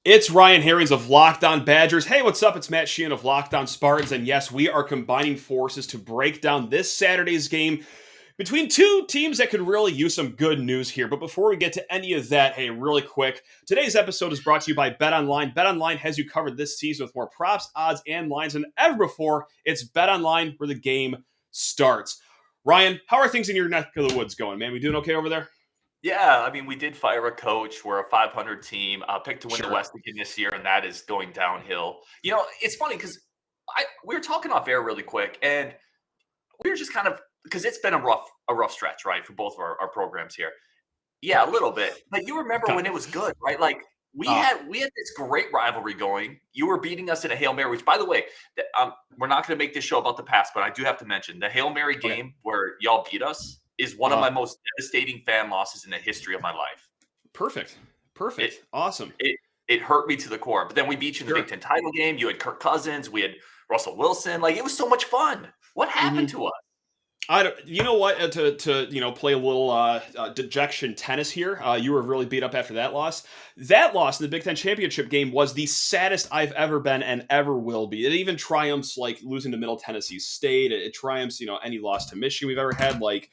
It's Ryan Harings of Locked On Badgers. Hey, what's up? It's Matt Sheehan of Locked On Spartans. And yes, we are combining forces to break down this Saturday's game between two teams that could really use some good news here. But before we get to any of that, hey, really quick, today's episode is brought to you by BetOnline. BetOnline has you covered this season with more props, odds, and lines than ever before. It's BetOnline where the game starts. Ryan, how are things in your neck of the woods going, man? We doing okay over there? Yeah, I mean, we did fire a coach. We're a 500 team, picked to win the West again this year, and that is going downhill. You know, it's funny because we were talking off air really quick, and we were just kind of because it's been a rough stretch, right, for both of our programs here. Yeah, a little bit, but you remember when it was good, right? Like we had this great rivalry going. You were beating us in a Hail Mary, which, by the way, we're not going to make this show about the past, but I do have to mention the Hail Mary game where y'all beat us is one of my most devastating fan losses in the history of my life. Perfect. Awesome. It hurt me to the core. But then we beat you in the Big Ten title game. You had Kirk Cousins. We had Russell Wilson. Like, it was so much fun. What happened to us? You know what? To play a little dejection tennis here. You were really beat up after that loss. That loss in the Big Ten championship game was the saddest I've ever been and ever will be. It even triumphs like losing to Middle Tennessee State. It triumphs any loss to Michigan we've ever had. Like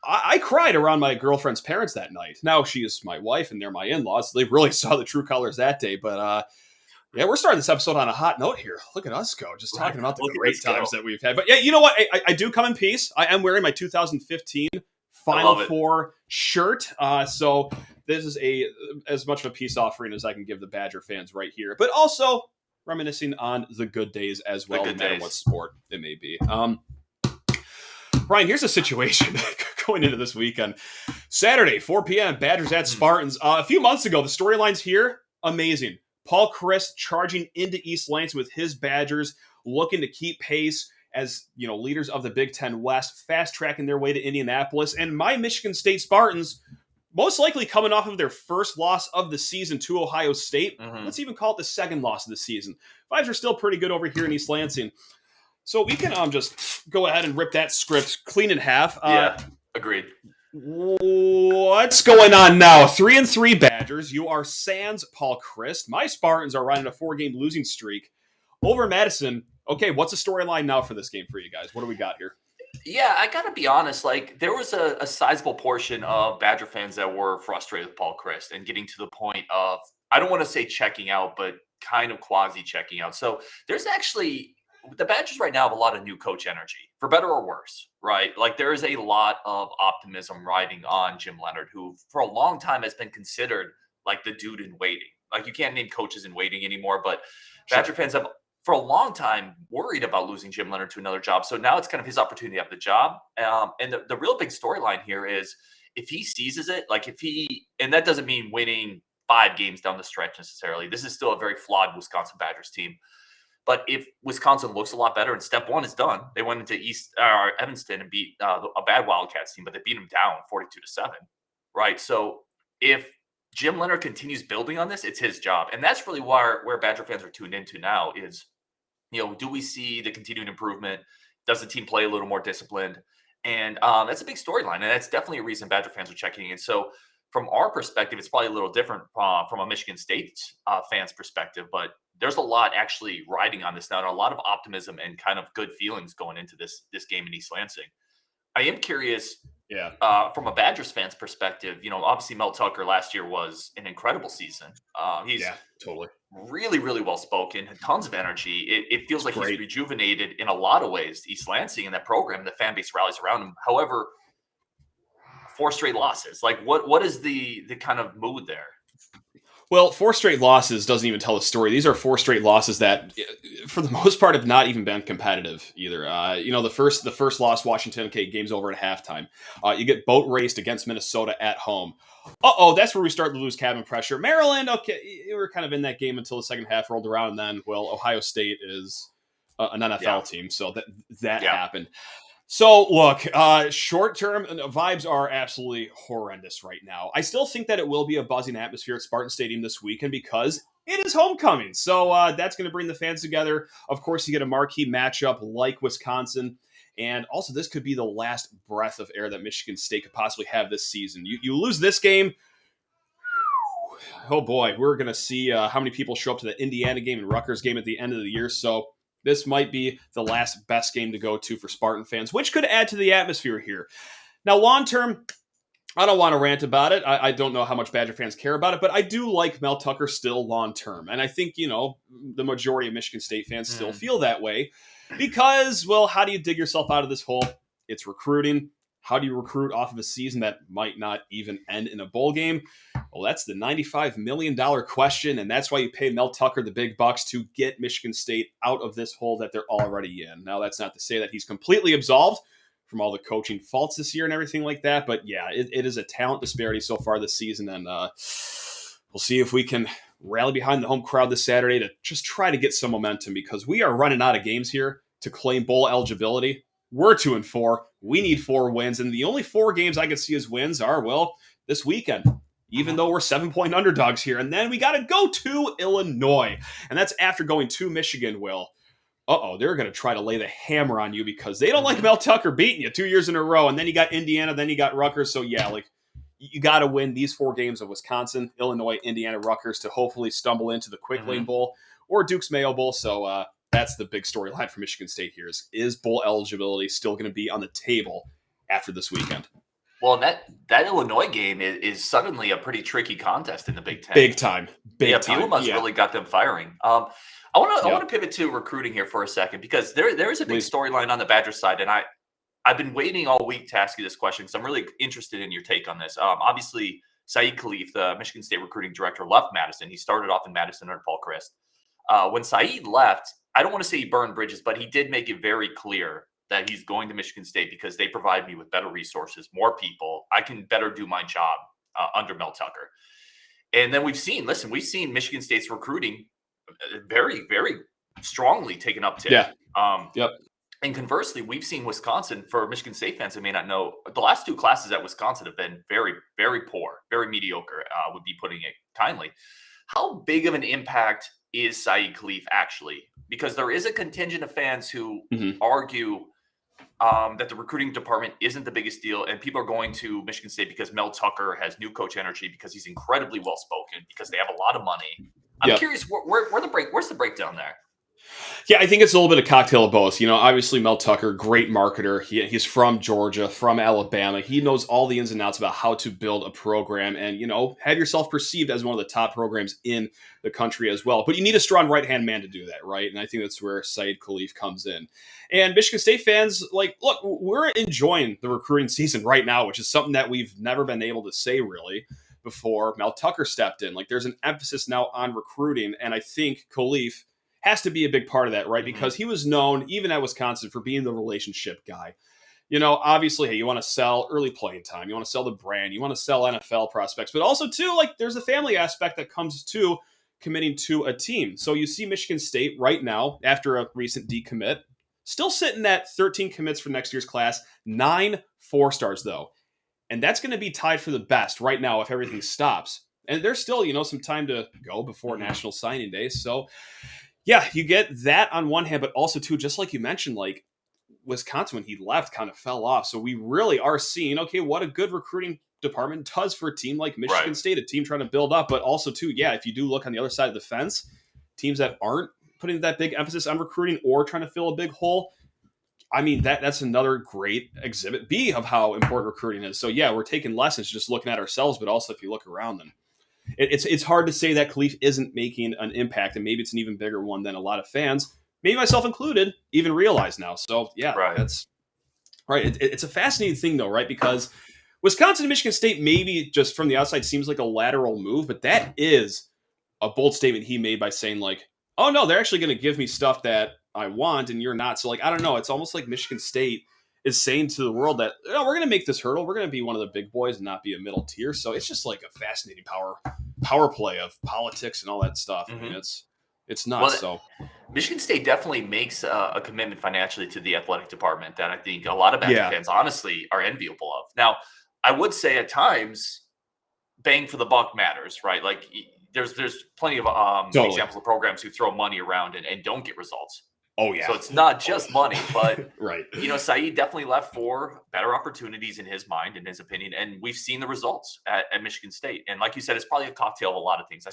I cried around my girlfriend's parents that night. Now she is my wife and they're my in-laws. So they really saw the true colors that day. But yeah, we're starting this episode on a hot note here. Look at us go, just talking about the great times that we've had. But yeah, you know what? I do come in peace. I am wearing my 2015 Final Four shirt. So this is as much of a peace offering as I can give the Badger fans right here. But also reminiscing on the good days as well, no matter what sport it may be. Brian, here's a situation going into this weekend. Saturday, 4 p.m., Badgers at Spartans. A few months ago, the storylines here, amazing. Paul Chryst charging into East Lansing with his Badgers, looking to keep pace as leaders of the Big Ten West, fast-tracking their way to Indianapolis. And my Michigan State Spartans, most likely coming off of their first loss of the season to Ohio State. Let's even call it the second loss of the season. Vibes are still pretty good over here in East Lansing. So we can just go ahead and rip that script clean in half. Yeah, agreed. What's going on now? 3-3 Badgers. You are sans Paul Chryst. My Spartans are riding a 4-game losing streak over Madison. Okay, what's the storyline now for this game for you guys? What do we got here? Yeah, I got to be honest. Like, there was a sizable portion of Badger fans that were frustrated with Paul Chryst and getting to the point of, I don't want to say checking out, but kind of quasi checking out. So there's actually... the Badgers right now have a lot of new coach energy, for better or worse, right? Like there is a lot of optimism riding on Jim Leonhard, who for a long time has been considered like the dude in waiting. Like you can't name coaches in waiting anymore, but Badger fans have for a long time worried about losing Jim Leonhard to another job. So now it's kind of his opportunity to have the job. And the real big storyline here is if he seizes it, like and that doesn't mean winning 5 games down the stretch necessarily. This is still a very flawed Wisconsin Badgers team. But if Wisconsin looks a lot better and step one is done, they went into Evanston and beat a bad Wildcats team, but they beat them down 42-7, right? So if Jim Leonhard continues building on this, it's his job. And that's really where Badger fans are tuned into now is, do we see the continued improvement? Does the team play a little more disciplined? And that's a big storyline. And that's definitely a reason Badger fans are checking in. So from our perspective, it's probably a little different from a Michigan State fan's perspective, but there's a lot actually riding on this now and a lot of optimism and kind of good feelings going into this game in East Lansing. I am curious from a Badgers fan's perspective, obviously Mel Tucker last year was an incredible season. He's totally really, really well-spoken, tons of energy. It feels like he's rejuvenated in a lot of ways, East Lansing and that program, the fan base rallies around him. However, 4 straight losses. Like what is the kind of mood there? Well, 4 straight losses doesn't even tell the story. These are 4 straight losses that, for the most part, have not even been competitive either. The first loss, Washington, okay, game's over at halftime. You get boat raced against Minnesota at home. That's where we start to lose cabin pressure. Maryland, okay, we were kind of in that game until the second half rolled around, and then, Ohio State is an NFL team, so that happened. So, look, short-term vibes are absolutely horrendous right now. I still think that it will be a buzzing atmosphere at Spartan Stadium this weekend because it is homecoming. So that's going to bring the fans together. Of course, you get a marquee matchup like Wisconsin. And also, this could be the last breath of air that Michigan State could possibly have this season. You lose this game, Oh boy, we're gonna see how many people show up to the Indiana game and Rutgers game at the end of the year. So this might be the last best game to go to for Spartan fans, which could add to the atmosphere here. Now, long term, I don't want to rant about it. I don't know how much Badger fans care about it, but I do like Mel Tucker still long term. And I think, the majority of Michigan State fans still feel that way because, well, how do you dig yourself out of this hole? It's recruiting. How do you recruit off of a season that might not even end in a bowl game? Well, that's the $95 million question, and that's why you pay Mel Tucker the big bucks to get Michigan State out of this hole that they're already in. Now, that's not to say that he's completely absolved from all the coaching faults this year and everything like that, but yeah, it is a talent disparity so far this season, and we'll see if we can rally behind the home crowd this Saturday to just try to get some momentum because we are running out of games here to claim bowl eligibility. We're 2-4. We need 4 wins, and the only 4 games I can see as wins are, well, this weekend, even though we're 7-point underdogs here. And then we got to go to Illinois, and that's after going to Michigan, Will. They're going to try to lay the hammer on you because they don't like Mel Tucker beating you 2 years in a row, and then you got Indiana, then you got Rutgers. So, yeah, you got to win these 4 games of Wisconsin, Illinois, Indiana, Rutgers to hopefully stumble into the Quick Lane Bowl or Duke's Mayo Bowl. So, that's the big storyline for Michigan State here is bowl eligibility still going to be on the table after this weekend? Well, that Illinois game is suddenly a pretty tricky contest in the Big Ten. Big time. Bielema's really got them firing. I want to pivot to recruiting here for a second because there is a big storyline on the Badger side, and I've been waiting all week to ask you this question because I'm really interested in your take on this. Obviously, Saead Khalif, the Michigan State recruiting director, left Madison. He started off in Madison under Paul Chryst. When Saeed left, I don't want to say he burned bridges, but he did make it very clear that he's going to Michigan State because they provide me with better resources, more people. I can better do my job under Mel Tucker. And then we've seen Michigan State's recruiting very, very strongly take an uptick. Yeah. And conversely, we've seen Wisconsin, for Michigan State fans who may not know, the last 2 classes at Wisconsin have been very, very poor, very mediocre, would be putting it kindly. How big of an impact is Saead Khalif actually? Because there is a contingent of fans who argue that the recruiting department isn't the biggest deal, and people are going to Michigan State because Mel Tucker has new coach energy, because he's incredibly well spoken, because they have a lot of money. I'm curious, where's the breakdown there? Yeah, I think it's a little bit of cocktail of both. Obviously Mel Tucker, great marketer. He's from Georgia, from Alabama. He knows all the ins and outs about how to build a program and, have yourself perceived as one of the top programs in the country as well. But you need a strong right-hand man to do that, right? And I think that's where Saead Khalif comes in. And Michigan State fans, look, we're enjoying the recruiting season right now, which is something that we've never been able to say really before Mel Tucker stepped in. There's an emphasis now on recruiting, and I think Khalif has to be a big part of that, right? Because he was known, even at Wisconsin, for being the relationship guy. Obviously, hey, you want to sell early playing time. You want to sell the brand. You want to sell NFL prospects. But also, too, there's a family aspect that comes to committing to a team. So you see Michigan State right now, after a recent decommit, still sitting at 13 commits for next year's class, 9 4-stars, though. And that's going to be tied for the best right now if everything stops. And there's still, some time to go before National Signing Day. So, yeah, you get that on one hand, but also, too, just like you mentioned, Wisconsin, when he left, kind of fell off. So we really are seeing, okay, what a good recruiting department does for a team like Michigan State, a team trying to build up. But also, too, yeah, if you do look on the other side of the fence, teams that aren't putting that big emphasis on recruiting or trying to fill a big hole, I mean, that's another great exhibit B of how important recruiting is. So, yeah, we're taking lessons just looking at ourselves, but also if you look around them. It's hard to say that Khalif isn't making an impact, and maybe it's an even bigger one than a lot of fans, maybe myself included, even realize now. So, yeah, that's right. It's a fascinating thing, though, right? Because Wisconsin and Michigan State maybe just from the outside seems like a lateral move, but that is a bold statement he made by saying, oh, no, they're actually going to give me stuff that I want, and you're not. So, I don't know. It's almost like Michigan State is saying to the world that we're going to make this hurdle. We're going to be one of the big boys and not be a middle tier. So it's just a fascinating power play of politics and all that stuff. I mean, it's nuts. Well, Michigan State definitely makes a commitment financially to the athletic department that I think a lot of Badger fans honestly are enviable of. Now, I would say at times, bang for the buck matters, right? There's plenty of examples of programs who throw money around and don't get results. Oh yeah. So it's not just money, but right. Saead definitely left for better opportunities in his mind, in his opinion, and we've seen the results at Michigan State. And like you said, it's probably a cocktail of a lot of things.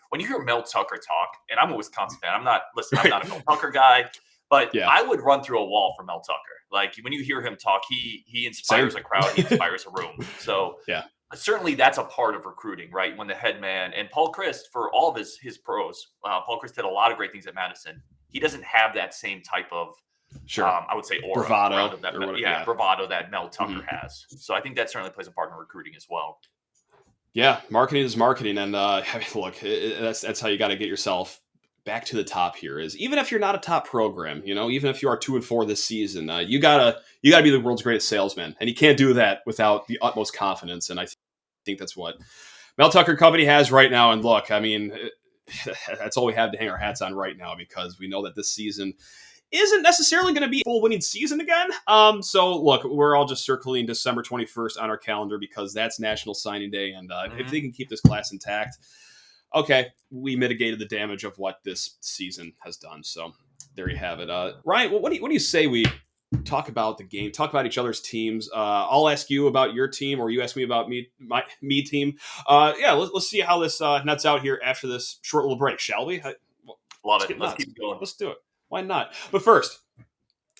When you hear Mel Tucker talk, and I'm a Wisconsin fan, I'm not a Mel Tucker guy, but Yeah. I would run through a wall for Mel Tucker. Like when you hear him talk, he inspires a crowd, he inspires a room. So yeah. certainly that's a part of recruiting, right? When the head man and Paul Chryst, for all of his pros, Paul Chryst did a lot of great things at Madison. He doesn't have that same type of, I would say, aura, bravado, bravado that Mel Tucker has. So I think that certainly plays a part in recruiting as well. Yeah, marketing is marketing, and look, that's how you got to get yourself back to the top. Here is even if you're not a top program, even if you are 2-4 this season, you gotta be the world's greatest salesman, and you can't do that without the utmost confidence. And I think that's what Mel Tucker Company has right now. And look, I mean, that's all we have to hang our hats on right now, because we know that this season isn't necessarily going to be a full winning season again. So look, we're all just circling December 21st on our calendar, because that's National Signing Day. And if they can keep this class intact, okay, we mitigated the damage of what this season has done. So there you have it. Ryan, what do you say we talk about the game, talk about each other's teams? I'll ask you about your team, or you ask me about my team. Let's see how this nuts out here after this short little break, shall we? Love it. Let's keep going. Let's do it. Why not? But first,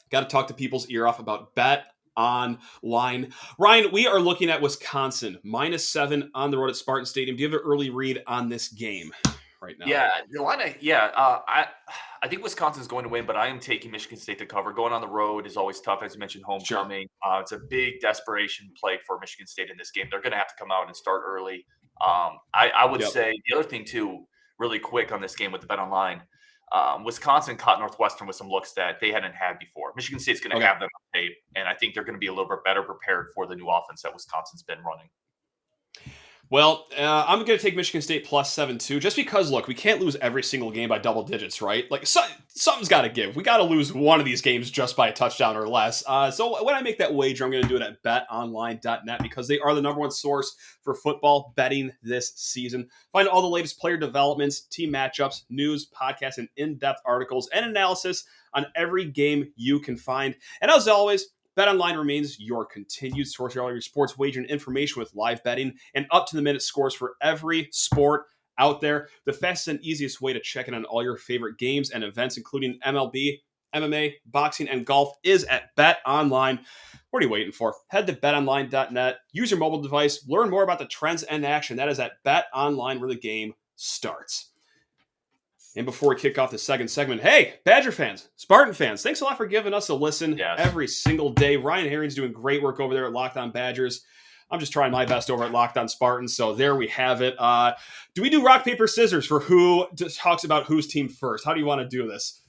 got to talk to people's ear off about BetOnline. Ryan, we are looking at Wisconsin -7 on the road at Spartan Stadium. Do you have an early read on this game right now? Yeah, the line. I think Wisconsin's going to win, but I am taking Michigan State to cover. Going on the road is always tough, as you mentioned. Homecoming. Sure. It's a big desperation play for Michigan State in this game. They're going to have to come out and start early. I would say the other thing too, really quick on this game with the BetOnline. Wisconsin caught Northwestern with some looks that they hadn't had before. Michigan State's going to have them on tape, and I think they're going to be a little bit better prepared for the new offense that Wisconsin's been running. Well, I'm going to take Michigan State +7 too, just because, look, we can't lose every single game by double digits, right? Like, something's got to give. We got to lose one of these games just by a touchdown or less. So when I make that wager, I'm going to do it at betonline.net, because they are the #1 source for football betting this season. Find all the latest player developments, team matchups, news, podcasts, and in-depth articles and analysis on every game you can find. And as always, BetOnline remains your continued source for all your sports wagering information, with live betting and up-to-the-minute scores for every sport out there. The fastest and easiest way to check in on all your favorite games and events, including MLB, MMA, boxing, and golf, is at BetOnline. What are you waiting for? Head to betonline.net, use your mobile device, learn more about the trends and action. That is at BetOnline, where the game starts. And before we kick off the second segment, hey, Badger fans, Spartan fans, thanks a lot for giving us a listen every single day. Ryan Harings doing great work over there at Locked On Badgers. I'm just trying my best over at Locked On Spartans, so there we have it. Do we do rock, paper, scissors for who talks about whose team first? How do you want to do this?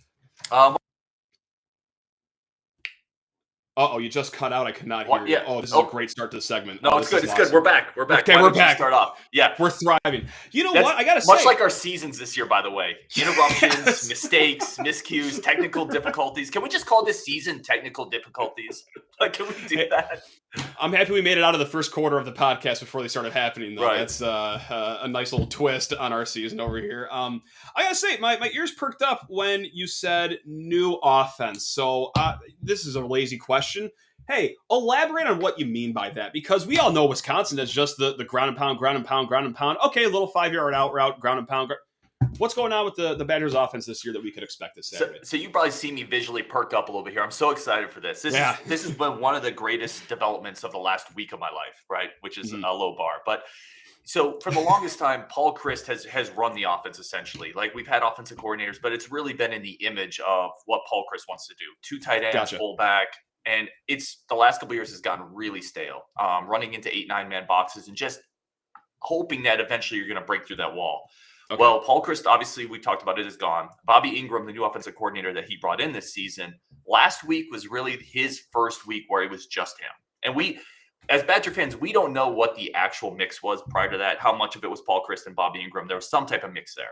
You just cut out. I could not hear you. Oh, this is a great start to the segment. No, it's good. It's awesome. Good. We're back. Okay, we're back. Start off. Yeah, we're thriving. You know what? I gotta say, much like our seasons this year, by the way. Interruptions, mistakes, miscues, technical difficulties. Can we just call this season technical difficulties? Like, can we do that? I'm happy we made it out of the first quarter of the podcast before they started happening, though. Right. That's a nice little twist on our season over here. I gotta say, my ears perked up when you said new offense. So this is a lazy question. Hey, elaborate on what you mean by that, because we all know Wisconsin is just the ground and pound, ground and pound, ground and pound. Okay, a little 5-yard out route, ground and pound. What's going on with the Badgers offense this year that we could expect this Saturday? So you probably see me visually perk up a little bit here. I'm so excited for this. This has been one of the greatest developments of the last week of my life, right? Which is a low bar. But so for the longest time, Paul Chryst has run the offense essentially. Like, we've had offensive coordinators, but it's really been in the image of what Paul Chryst wants to do. 2 tight ends, fullback. And it's the last couple of years has gotten really stale, running into 8-9-man boxes and just hoping that eventually you're going to break through that wall. Okay. Well, Paul Chryst, obviously, we talked about it, is gone. Bobby Ingram, the new offensive coordinator that he brought in this season, last week was really his first week where it was just him. And we, as Badger fans, we don't know what the actual mix was prior to that, how much of it was Paul Chryst and Bobby Ingram. There was some type of mix there.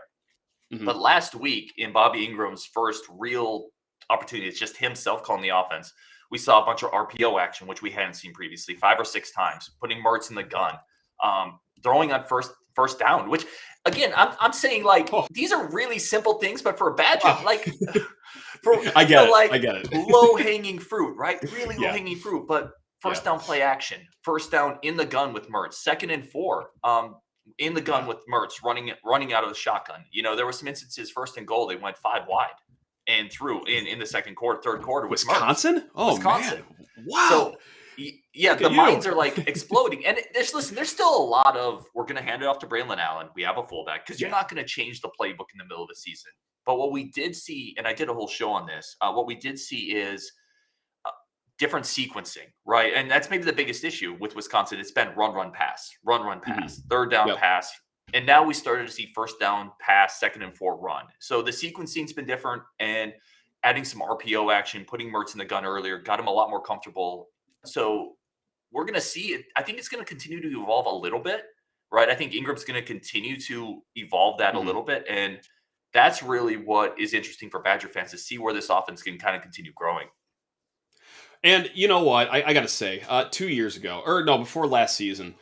Mm-hmm. But last week, in Bobby Ingram's first real opportunity, it's just himself calling the offense, we saw a bunch of RPO action, which we hadn't seen previously, 5 or 6 times, putting Mertz in the gun, throwing on first down, which again, I'm saying like Oh, these are really simple things, but for a Badger, wow. like for I get it. I like get it. low hanging fruit, right? Really low Yeah. hanging fruit, but Yeah. first down play action, first down in the gun with Mertz, 2nd and 4, in the gun Yeah. with Mertz running out of the shotgun. There were some instances 1st and goal they went 5 wide and through in the second quarter, third quarter with Mertz, Wisconsin? Oh Wisconsin. man. Wow. So yeah, Look the at you. minds are like exploding. And there's still a lot of we're going to hand it off to Braylon Allen. We have a fullback because you're Yeah. not going to change the playbook in the middle of the season. But what we did see, and I did a whole show on this, what we did see is different sequencing, right? And that's maybe the biggest issue with Wisconsin. It's been run, pass, run, Mhm. pass, third down Yep. pass. And now we started to see first down pass, 2nd and 4 run. So the sequencing's been different, and adding some RPO action, putting Mertz in the gun earlier, got him a lot more comfortable. So we're going to see it. I think it's going to continue to evolve a little bit, right? I think Ingram's going to continue to evolve that a Mhm. little bit. And that's really what is interesting for Badger fans to see where this offense can kind of continue growing. And you know what? I got to say, 2 years ago, or no, before last season,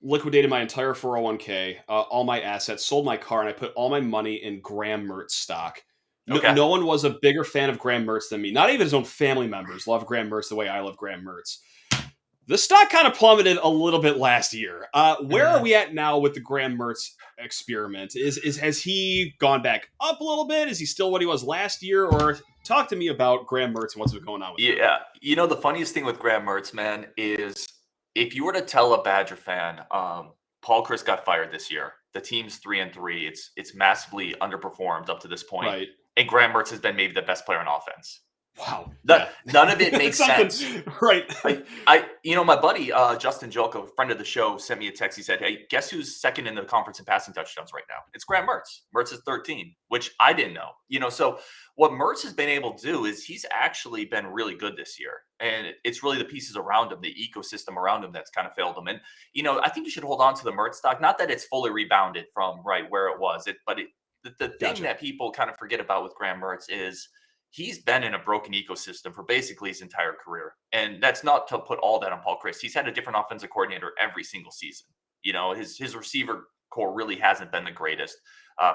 liquidated my entire 401k, all my assets, sold my car, and I put all my money in Graham Mertz stock. No, Okay. no one was a bigger fan of Graham Mertz than me. Not even his own family members love Graham Mertz the way I love Graham Mertz. The stock kind of plummeted a little bit last year. Where are we at now with the Graham Mertz experiment? Has he gone back up a little bit? Is he still what he was last year? Or talk to me about Graham Mertz and what's been going on with him. Yeah. The funniest thing with Graham Mertz, man, is if you were to tell a Badger fan, Paul Chris got fired this year. The team's 3-3. It's massively underperformed up to this point. Right. And Graham Mertz has been maybe the best player on offense. Wow. Yeah. None of it makes Something. sense. Right. My buddy Justin Jolko, friend of the show, sent me a text. He said, "Hey, guess who's second in the conference in passing touchdowns right now? It's Graham Mertz. Mertz is 13, which I didn't know. So what Mertz has been able to do is he's actually been really good this year, and it's really the pieces around him, the ecosystem around him, that's kind of failed him. And I think you should hold on to the Mertz stock. Not that it's fully rebounded from right where it was, the thing Gotcha. that people kind of forget about with Graham Mertz is he's been in a broken ecosystem for basically his entire career. And that's not to put all that on Paul Chris. He's had a different offensive coordinator every single season. His receiver core really hasn't been the greatest.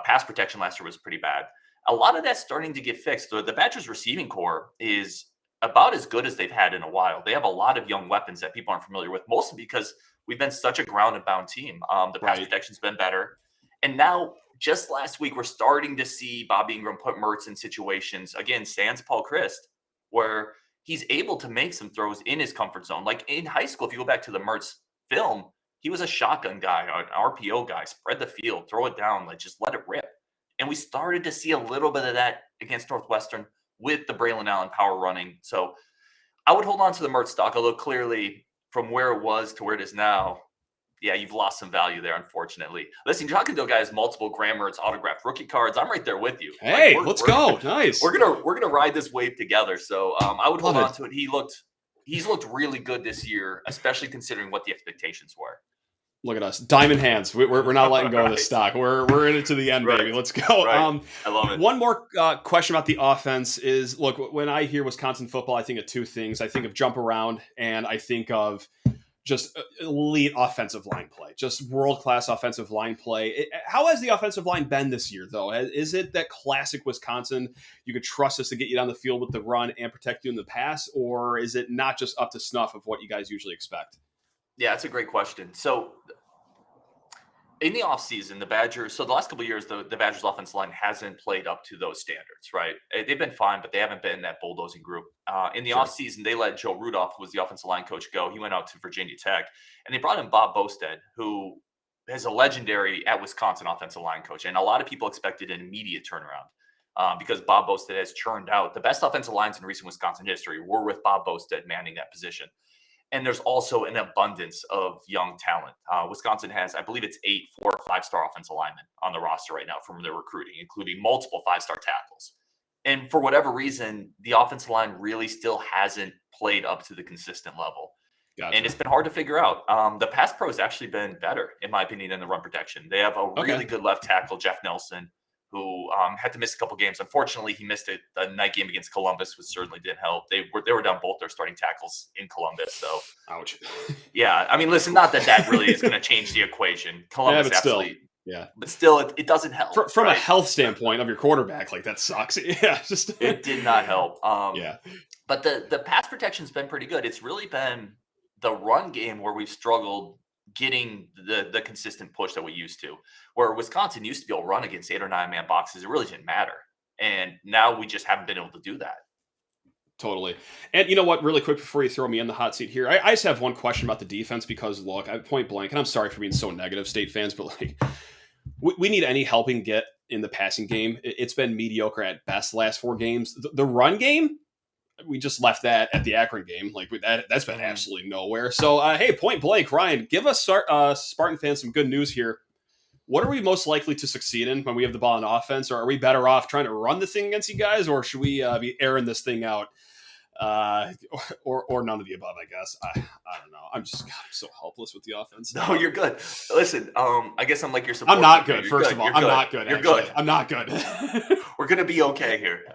Pass protection last year was pretty bad. A lot of that's starting to get fixed. The Badgers receiving core is about as good as they've had in a while. They have a lot of young weapons that people aren't familiar with, mostly because we've been such a ground and pound team. The pass Right. protection's been better. And now, just last week, we're starting to see Bobby Ingram put Mertz in situations, again, sans Paul Christ, where he's able to make some throws in his comfort zone. Like in high school, if you go back to the Mertz film, he was a shotgun guy, an RPO guy, spread the field, throw it down, like just let it rip. And we started to see a little bit of that against Northwestern with the Braylon Allen power running. So I would hold on to the Mertz stock, although clearly from where it was to where it is now, yeah, you've lost some value there, unfortunately. Listen, you're talking to a guy who has multiple Graham Mertz autographed rookie cards. I'm right there with you. Hey, let's go. Nice. We're gonna ride this wave together. So I would hold Love on to it. He's looked really good this year, especially considering what the expectations were. Look at us, diamond hands. We're not letting go of this stock. We're in it to the end, Right. baby. Let's go. Right. I love it. One more question about the offense is: look, when I hear Wisconsin football, I think of two things. I think of jump around, and I think of just elite offensive line play, just world-class offensive line play. How has the offensive line been this year, though? Is it that classic Wisconsin, you could trust us to get you down the field with the run and protect you in the pass, or is it not just up to snuff of what you guys usually expect? Yeah, that's a great question. So in the offseason, the Badgers, so the last couple of years, the Badgers offensive line hasn't played up to those standards, right? They've been fine, but they haven't been that bulldozing group. In the Sure. offseason, they let Joe Rudolph, who was the offensive line coach, go. He went out to Virginia Tech, and they brought in Bob Bosted, who is a legendary at Wisconsin offensive line coach. And a lot of people expected an immediate turnaround because Bob Bosted has churned out the best offensive lines in recent Wisconsin history were with Bob Bosted manning that position. And there's also an abundance of young talent. Wisconsin has, I believe it's 8 4 or 5-star offensive linemen on the roster right now from their recruiting, including multiple 5-star tackles. And for whatever reason, the offensive line really still hasn't played up to the consistent level. Gotcha. And it's been hard to figure out. The pass pro has actually been better, in my opinion, than the run protection. They have a really good left tackle, Jeff Nelson, who had to miss a couple games. Unfortunately, he missed it the night game against Columbus, which certainly didn't help. They were down both their starting tackles in Columbus. So, Ouch. yeah, I mean, listen, not that really is going to change the equation. Yeah, Columbus but still. absolutely, Yeah. but still, it doesn't help. From a Right? health standpoint of your quarterback, like that sucks. Yeah, just It did not help. yeah. But the pass protection's been pretty good. It's really been the run game where we've struggled getting the consistent push that we used to. Where Wisconsin used to be able to run against 8 or 9 man boxes, it really didn't matter. And now we just haven't been able to do that. Totally. And you know what, really quick before you throw me in the hot seat here, I just have one question about the defense because look, I point blank, and I'm sorry for being so negative, State fans, but like we need any help we can get in the passing game. It's been mediocre at best the last 4 games. The run game, we just left that at the Akron game. Like that's been absolutely nowhere. So, hey, point blank, Ryan, give us Spartan fans some good news here. What are we most likely to succeed in when we have the ball in offense? Or are we better off trying to run the thing against you guys? Or should we be airing this thing out? Or none of the above, I guess. I don't know. I'm so helpless with the offense. No, you're good. Listen, I guess I'm like your support. I'm not good. You're First good. of all, You're I'm good. not good. You're actually. good. I'm not good. We're gonna be okay here.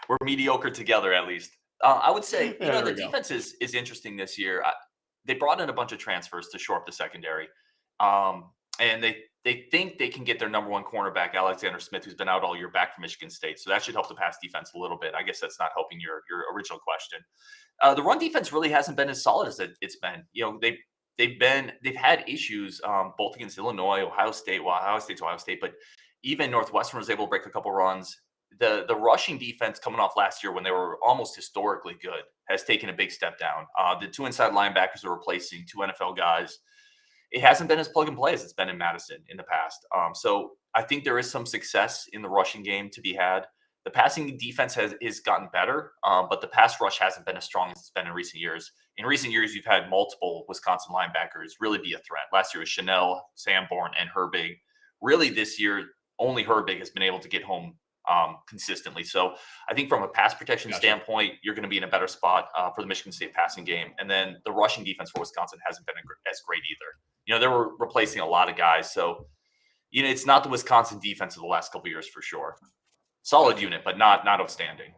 We're mediocre together at least. I would say the defense is interesting this year. They brought in a bunch of transfers to shore up the secondary, and they think they can get their number 1 cornerback Alexander Smith, who's been out all year, back from Michigan State. So that should help the pass defense a little bit. I guess that's not helping your original question. The run defense really hasn't been as solid as it's been. They've had issues both against Illinois, Ohio State. Well, Ohio State's Ohio State, but even Northwestern was able to break a couple runs. The rushing defense coming off last year when they were almost historically good has taken a big step down. The 2 inside linebackers are replacing 2 NFL guys. It hasn't been as plug and play as it's been in Madison in the past. So I think there is some success in the rushing game to be had. The passing defense has gotten better, but the pass rush hasn't been as strong as it's been in recent years. In recent years, you've had multiple Wisconsin linebackers really be a threat. Last year was Chanel, Sanborn, and Herbig. Really this year, only Herbig has been able to get home consistently. So I think from a pass protection standpoint, you're going to be in a better spot for the Michigan State passing game. And then the rushing defense for Wisconsin hasn't been as great either. They were replacing a lot of guys. So, it's not the Wisconsin defense of the last couple of years for sure. Solid unit, but not outstanding.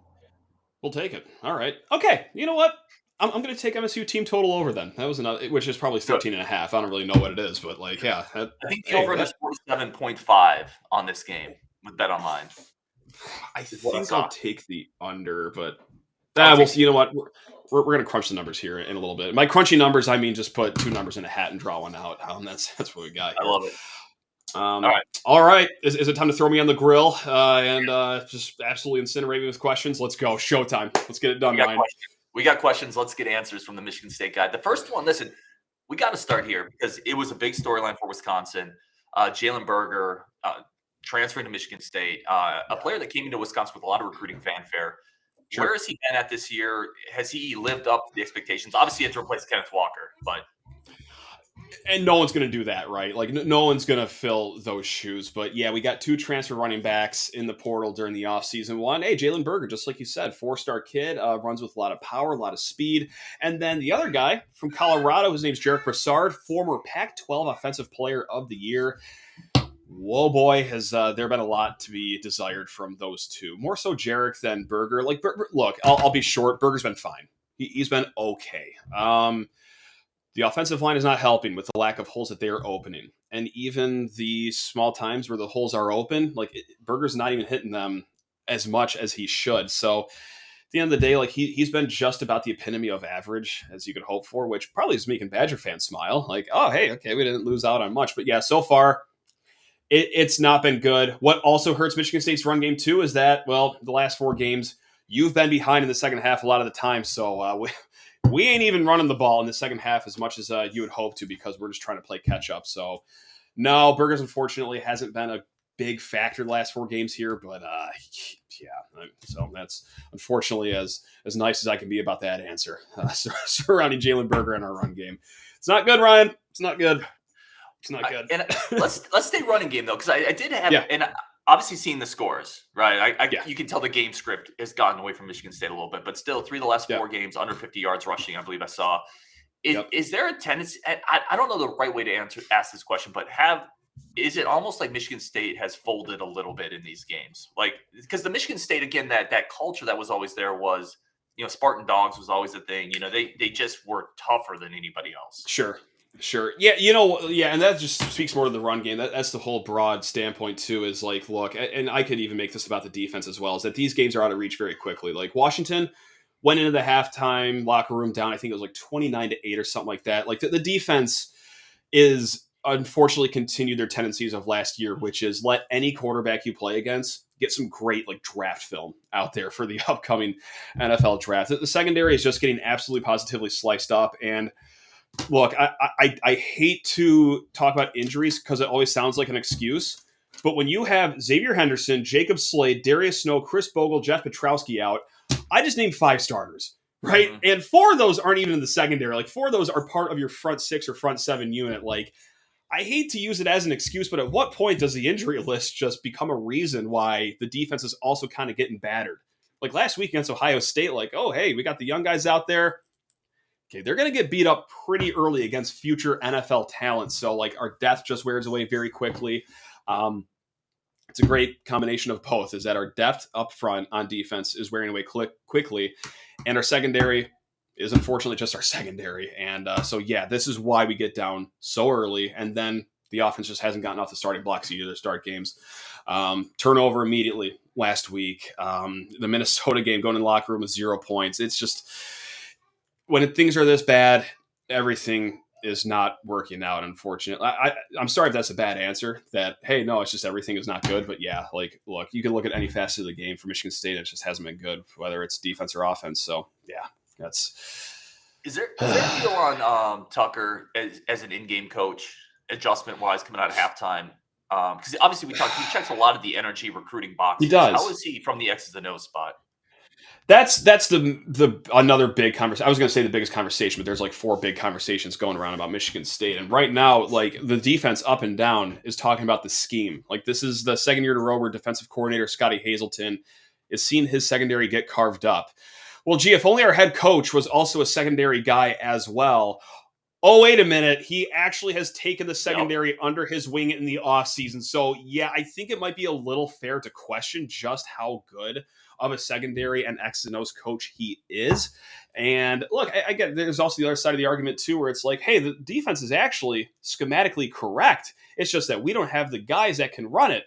We'll take it. All right. Okay. You know what? I'm going to take MSU team total over then. That was another, which is probably 13 and a half. I don't really know what it is, but like, yeah. I think the over is 47.5 on this game with BetOnline. I think I'll take the under, but we'll see. You know what? We're going to crunch the numbers here in a little bit. My crunchy numbers, I mean, just put 2 numbers in a hat and draw one out. That's what we got here. I love it. All right. Is it time to throw me on the grill and just absolutely incinerate me with questions? Let's go. Showtime. Let's get it done, Ryan. We got questions. Let's get answers from the Michigan State guy. The first one, listen, we got to start here because it was a big storyline for Wisconsin. Jalen Berger transferring to Michigan State, a player that came into Wisconsin with a lot of recruiting fanfare. Sure. Where has he been at this year? Has he lived up to the expectations? Obviously, he had to replace Kenneth Walker, but... And no one's going to do that, right? Like, no one's going to fill those shoes. But, yeah, we got 2 transfer running backs in the portal during the offseason. One, hey, Jalen Berger, just like you said, 4-star kid, runs with a lot of power, a lot of speed. And then the other guy from Colorado, his name's Jarek Broussard, former Pac-12 Offensive Player of the Year. Whoa, boy, has there been a lot to be desired from those 2. More so Jarek than Berger. Like, look, I'll be short. Berger's been fine. He's been okay. The offensive line is not helping with the lack of holes that they are opening. And even the small times where the holes are open, like Berger's not even hitting them as much as he should. So at the end of the day, like he's been just about the epitome of average as you could hope for, which probably is making Badger fans smile. Like, oh, hey, okay, we didn't lose out on much. But yeah, so far, it's not been good. What also hurts Michigan State's run game too is that, well, the last 4 games, you've been behind in the second half a lot of the time. So we ain't even running the ball in the second half as much as you would hope to because we're just trying to play catch up. So, no, Burgers unfortunately hasn't been a big factor the last 4 games here, but yeah. So that's unfortunately as nice as I can be about that answer surrounding Jalen Berger in our run game. It's not good, Ryan. It's not good. It's not good. And let's stay running game though, because I did have and obviously seeing the scores, right? You can tell the game script has gotten away from Michigan State a little bit, but still 3 of the last 4 games under 50 yards rushing, I believe I saw. Is there a tendency? I don't know the right way to ask this question, but have is it almost like Michigan State has folded a little bit in these games? Like, because the Michigan State, again, that culture that was always there was, Spartan dogs was always a thing. They just were tougher than anybody else. Sure. Sure. Yeah, and that just speaks more to the run game. That's the whole broad standpoint too, is like, look, and I could even make this about the defense as well, is that these games are out of reach very quickly. Like Washington went into the halftime locker room down, I think it was like 29-8 or something like that. Like the defense is unfortunately continued their tendencies of last year, which is let any quarterback you play against get some great like draft film out there for the upcoming NFL draft. The secondary is just getting absolutely positively sliced up. And look, I hate to talk about injuries because it always sounds like an excuse. But when you have Xavier Henderson, Jacob Slade, Darius Snow, Chris Bogle, Jeff Petrowski out, I just named 5 starters, right? Mm-hmm. And 4 of those aren't even in the secondary. Like 4 of those are part of your front 6 or front 7 unit. Like, I hate to use it as an excuse, but at what point does the injury list just become a reason why the defense is also kind of getting battered? Like last week against Ohio State, like, oh, hey, we got the young guys out there. Okay, they're going to get beat up pretty early against future NFL talent. So, like, our depth just wears away very quickly. It's a great combination of both, is that our depth up front on defense is wearing away quickly, and our secondary is unfortunately just our secondary. And so, yeah, this is why we get down so early, and then the offense just hasn't gotten off the starting blocks either to start games. Turnover immediately last week. The Minnesota game, going in the locker room with 0 points. It's just... when things are this bad, everything is not working out, unfortunately. I'm sorry if that's a bad answer, that, hey, no, it's just everything is not good. But yeah, like, look, you can look at any facet of the game for Michigan State, it just hasn't been good, whether it's defense or offense. So, yeah, that's... Is there a deal on Tucker as an in-game coach, adjustment-wise, coming out of halftime? Because obviously he checks a lot of the energy recruiting boxes. He does. How is he from the X's and O's spot? That's the another big conversation. I was going to say the biggest conversation, but there's like 4 big conversations going around about Michigan State. And right now, like, the defense up and down is talking about the scheme. Like, this is the second year in a row where defensive coordinator Scotty Hazelton is seeing his secondary get carved up. Well, gee, if only our head coach was also a secondary guy as well. Oh, wait a minute. He actually has taken the secondary under his wing in the offseason. So, yeah, I think it might be a little fair to question just how good of a secondary and X's and O's coach he is. And look, I get there's also the other side of the argument too, where it's like, hey, the defense is actually schematically correct. It's just that we don't have the guys that can run it.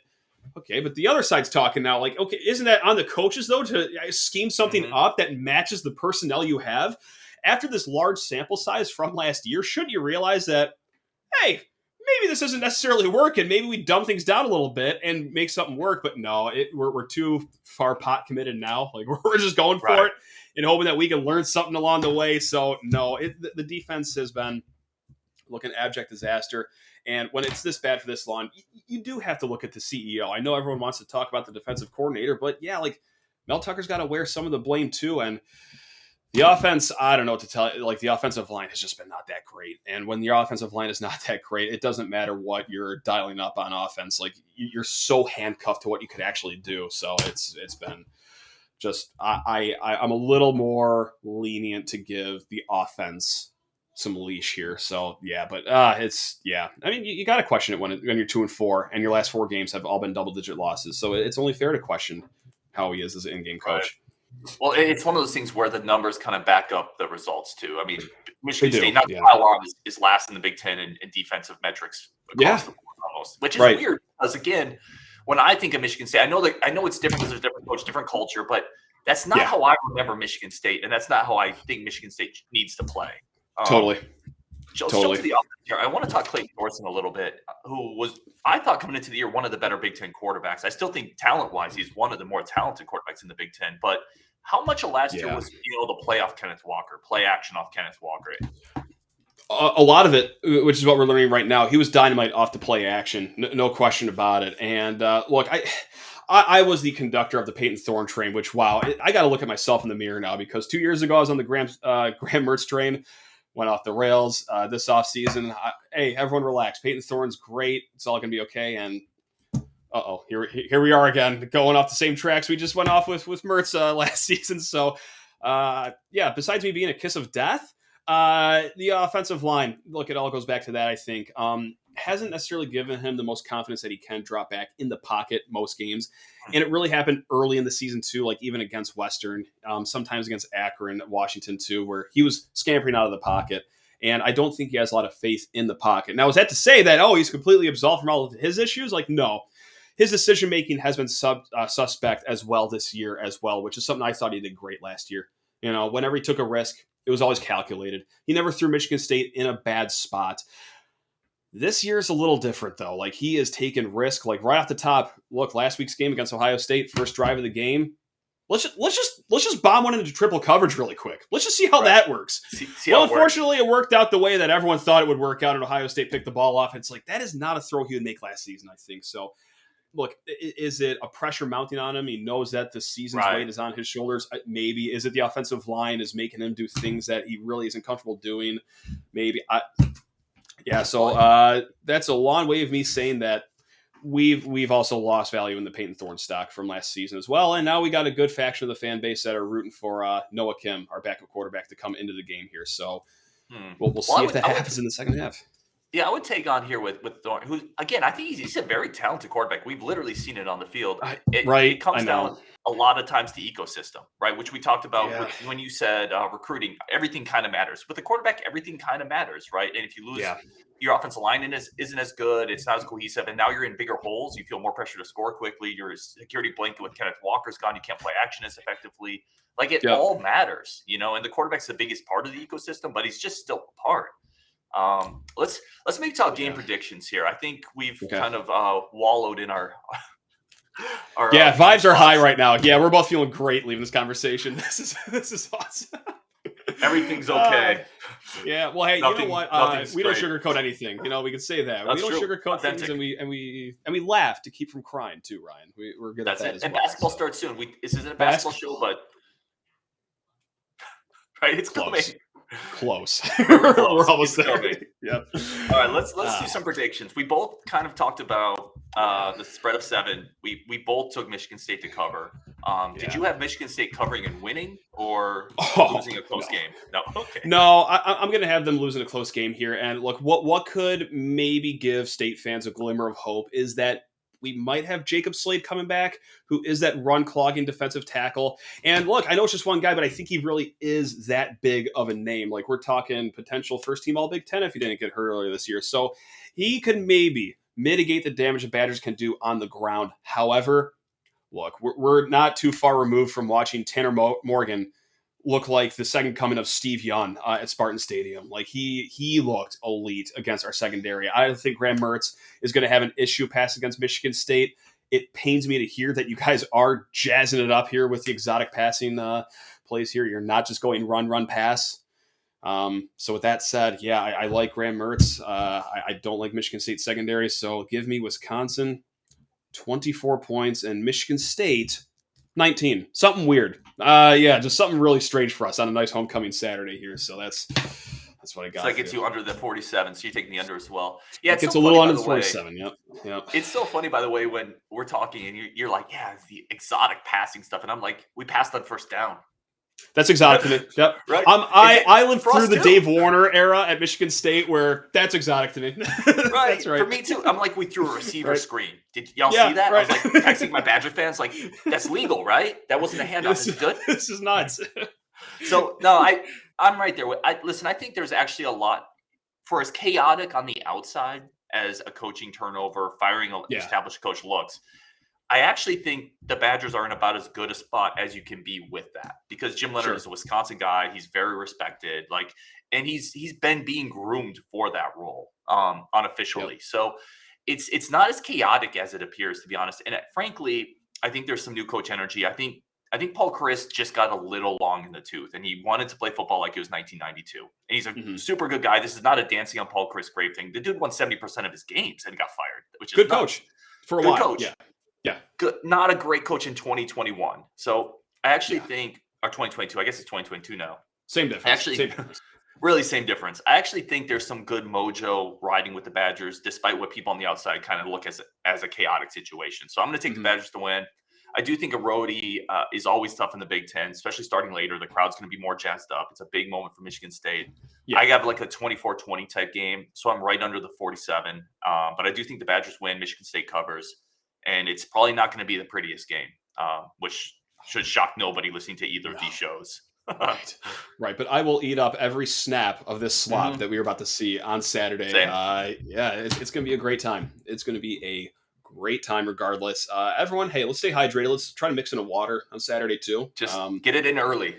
Okay, but the other side's talking now, like, okay, isn't that on the coaches though to scheme something up that matches the personnel you have? After this large sample size from last year, shouldn't you realize that, hey, maybe this isn't necessarily working. Maybe we dumb things down a little bit and make something work. But no, we're too far pot committed now. Like, we're just going for it and hoping that we can learn something along the way. So no, the defense has been looking abject disaster. And when it's this bad for this long, you do have to look at the CEO. I know everyone wants to talk about the defensive coordinator, but yeah, like, Mel Tucker's got to wear some of the blame too. And the offense, I don't know what to tell you. Like, the offensive line has just been not that great. And when your offensive line is not that great, it doesn't matter what you're dialing up on offense. Like, you're so handcuffed to what you could actually do. So it's been just, I'm a little more lenient to give the offense some leash here. So yeah, but it's, yeah. I mean, you got to question it when you're 2-4 and your last 4 games have all been double-digit losses. So it's only fair to question how he is as an in-game coach. Right. Well, it's one of those things where the numbers kind of back up the results too. I mean, Michigan State, not to pile on, is last in the Big Ten in defensive metrics across the board almost, which is weird because, again, when I think of Michigan State, I know it's different because there's a different coach, different culture, but that's not how I remember Michigan State, and that's not how I think Michigan State needs to play. Totally. Let's jump to the offense here. I want to talk Clayton Thorson a little bit, who was, I thought, coming into the year, one of the better Big Ten quarterbacks. I still think talent-wise, he's one of the more talented quarterbacks in the Big Ten. But how much of last year was being able to play off Kenneth Walker, play action off Kenneth Walker? A lot of it, which is what we're learning right now, he was dynamite off the play action, no question about it. And look, I was the conductor of the Peyton Thorne train, which, wow, I got to look at myself in the mirror now, because 2 years ago I was on the Graham Mertz train, went off the rails this offseason. Hey, everyone relax. Peyton Thorne's great. It's all going to be okay. And here we are again, going off the same tracks we just went off with Mertz last season. So, yeah, besides me being a kiss of death, The offensive line, look, it all goes back to that, I think. Hasn't necessarily given him the most confidence that he can drop back in the pocket most games. And it really happened early in the season, too, like even against Western, sometimes against Akron, Washington, too, where he was scampering out of the pocket. And I don't think he has a lot of faith in the pocket. Now, is that to say that, he's completely absolved from all of his issues? Like, no. His decision-making has been suspect as well this year as well, which is something I thought he did great last year. Whenever he took a risk, it was always calculated. He never threw Michigan State in a bad spot. This year's a little different, though. Like, he has taken risk, like right off the top. Look, last week's game against Ohio State, first drive of the game. Let's just bomb one into triple coverage really quick. Let's just see how that works. Well, unfortunately, it worked out the way that everyone thought it would work out, and Ohio State picked the ball off. It's like, that is not a throw he would make last season, I think. So, look, is it a pressure mounting on him? He knows that the season's weight is on his shoulders. Maybe. Is it the offensive line is making him do things that he really isn't comfortable doing? Maybe. So that's a long way of me saying that we've also lost value in the Peyton Thorne stock from last season as well. And now we got a good faction of the fan base that are rooting for Noah Kim, our backup quarterback, to come into the game here. So we'll see if that happens in the second half. Yeah, I would take on here with Thorne, who, again, I think he's a very talented quarterback. We've literally seen it on the field. It comes down a lot of times to ecosystem, right? Which we talked about when you said recruiting. Everything kind of matters. With the quarterback, everything kind of matters, right? And if you lose, your offensive line isn't as good. It's not as cohesive. And now you're in bigger holes. You feel more pressure to score quickly. Your security blanket with Kenneth Walker's gone. You can't play action as effectively. Like, it all matters, and the quarterback's the biggest part of the ecosystem, but he's just still a part. Let's maybe talk game predictions here. I think we've kind of wallowed in our vibes are high right now. Yeah, we're both feeling great leaving this conversation. This is awesome. Everything's okay. Well, hey, you know what? We don't sugarcoat anything. We can say that. We don't sugarcoat things, and we laugh to keep from crying too, Ryan. We're good at that as well. And basketball starts soon. This isn't a basketball show, but right, it's coming. Close. We're almost there. Yep. All right, let's do some predictions. We both kind of talked about the spread of 7. We both took Michigan State to cover. Did you have Michigan State covering and winning, or losing a close game? No. Okay. No, I'm going to have them losing a close game here. And look, what could maybe give State fans a glimmer of hope is that we might have Jacob Slade coming back, who is that run-clogging defensive tackle. And look, I know it's just one guy, but I think he really is that big of a name. Like, we're talking potential first-team All-Big Ten if he didn't get hurt earlier this year. So he can maybe mitigate the damage the Badgers can do on the ground. However, look, we're not too far removed from watching Tanner Morgan look like the second coming of Steve Young at Spartan Stadium. Like, he looked elite against our secondary. I think Graham Mertz is going to have an issue passing against Michigan State. It pains me to hear that you guys are jazzing it up here with the exotic passing plays here. You're not just going run, pass. So with that said, I like Graham Mertz. I don't like Michigan State secondary, so give me Wisconsin 24 points and Michigan State 19. Something weird. Just something really strange for us on a nice homecoming Saturday here. So that's what I got. So that gets you under the 47. So you're taking the under as well. Yeah, it's a little under the 47. Yep. It's so funny, by the way, when we're talking and you're like, it's the exotic passing stuff, and I'm like, we passed on first down. That's exotic to me. Yep. Right. I lived through the Dave Warner era at Michigan State, where that's exotic to me. Right. That's right. For me too. I'm like, we threw a receiver screen. Did y'all see that? Right. I was like texting my Badger fans, like, that's legal, right? That wasn't a handoff. Is it good? This is nuts. So no, I'm right there. Listen, I think there's actually a lot for as chaotic on the outside as a coaching turnover, firing an established coach looks. I actually think the Badgers are in about as good a spot as you can be with that, because Jim Leonhard is a Wisconsin guy. He's very respected, and he's been being groomed for that role unofficially. Yep. So it's not as chaotic as it appears, to be honest. And frankly, I think there's some new coach energy. I think Paul Chryst just got a little long in the tooth, and he wanted to play football like it was 1992. And he's a super good guy. This is not a dancing on Paul Chryst grave thing. The dude won 70% of his games and got fired, which is good coach for a while. Coach. Yeah. Good. Not a great coach in 2021. So I actually think, or 2022, I guess it's 2022 now. Same difference. Really same difference. I actually think there's some good mojo riding with the Badgers, despite what people on the outside kind of look as a chaotic situation. So I'm going to take the Badgers to win. I do think a roadie is always tough in the Big Ten, especially starting later. The crowd's going to be more jazzed up. It's a big moment for Michigan State. Yeah. I have like a 24-20 type game, so I'm right under the 47. But I do think the Badgers win. Michigan State covers, and it's probably not going to be the prettiest game, which should shock nobody listening to either of these shows. Right. But I will eat up every snap of this slop that we were about to see on Saturday. It's going to be a great time. It's going to be a great time regardless. Everyone, hey, let's stay hydrated. Let's try to mix in a water on Saturday too. Just get it in early.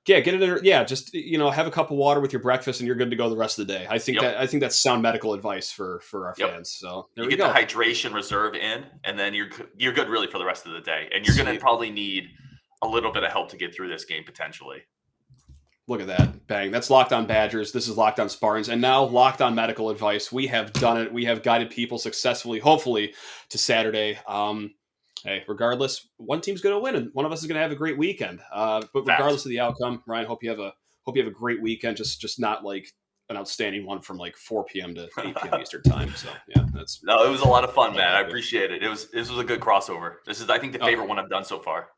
Yeah, get it in. Yeah, just have a cup of water with your breakfast, and you're good to go the rest of the day. I think that's sound medical advice for our fans. So you get the hydration reserve in, and then you're good really for the rest of the day. And you're going to probably need a little bit of help to get through this game potentially. Look at that. Bang. That's Locked On Badgers. This is Locked On Spartans. And now Locked On Medical Advice. We have done it. We have guided people successfully, hopefully, to Saturday. Hey, regardless, one team's going to win, and one of us is going to have a great weekend. But regardless of the outcome, Ryan, hope you have a great weekend. Just not like an outstanding one from like 4 p.m. to 8 p.m. Eastern time. So yeah, it was a lot of fun, man. I appreciate it. This was a good crossover. This is, I think, the favorite one I've done so far.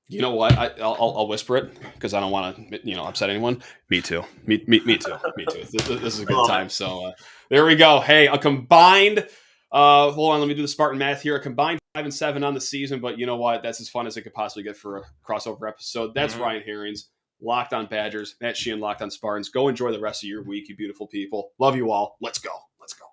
You know what? I'll whisper it because I don't want to, upset anyone. Me too. Me too. Me too. This is a good time. So there we go. Hey, a combined. Hold on. Let me do the Spartan math here. A combined 5-7 on the season, but you know what? That's as fun as it could possibly get for a crossover episode. That's Ryan Harings, Locked On Badgers. Matt Sheehan, Locked On Spartans. Go enjoy the rest of your week, you beautiful people. Love you all. Let's go. Let's go.